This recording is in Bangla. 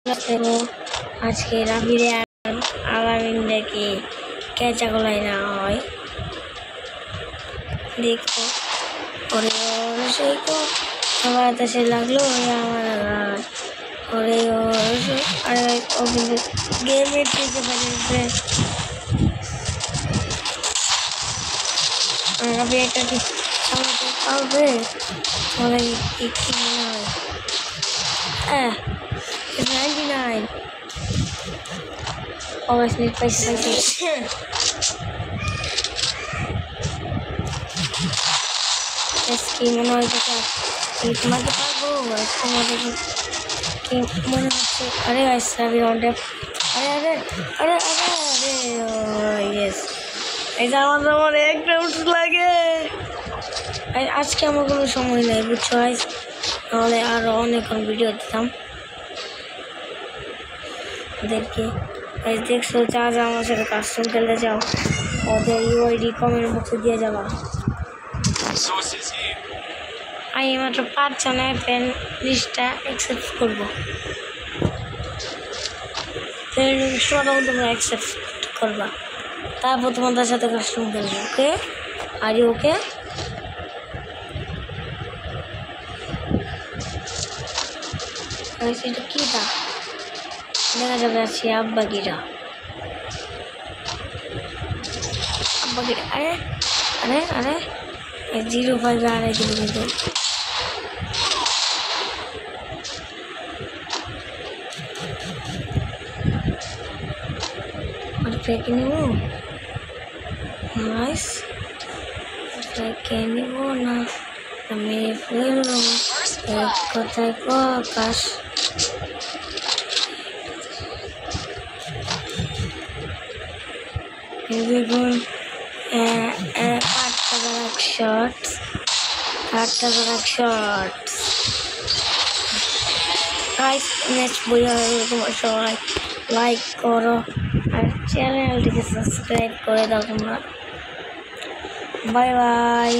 দেখো আজকে রাবিরে আলামিন দেখে কেঁচা গলায় না হয় দেখো ওরে ওরে সেই তো আমার সে লাগলো আমার ওরে আরে ও কিন্তু গেমের থেকে বাজে রাবি একটা কি সামনে পাবে ওরে কি মনে হয় হ্যাঁ 99 always need places কি মনে হয় তোমাকে পারবো তোমাদের কি মনে হচ্ছে আরে রাবি রাউন্ডে আরে আরে আরে আরে আরে ইয়েস এটা আমার এক রাউন্ড লাগে আজকে আমার কোনো সময় নেই বুঝছো তাহলে আরও অনেকক্ষণ ভিডিও দিতাম ওদেরকে দেখছো যা আমার সাথে কাস্টম খেলতে যাও ওদের ইউআইডি কমেন্ট বক্সে দিয়ে যাবা আমি মাত্র 5 জনের ফ্রেন্ড লিস্টটা অ্যাকসেপ্ট করবো ফ্রেন্ড লিস্টটা তোমরা অ্যাকসেপ্ট করবা তারপর তোমাদের সাথে কাস্টম খেলবো ওকে আর ইউ ওকে এটা কি দেখা যাবে আছি আব্বাগিরা আরে আরে আরে 05 আড়াই দিল কিন্তু ফেঁকে নিব নাইস ফেঁকে নিব না আমি ফেলবো এক কথায় আকাশ দেখুন 8,000 shorts 8,000 shorts guys next video তোমার সবাই লাইক করো আর চ্যানেলটিকে সাবস্ক্রাইব করে দাও তোমরা বাই বাই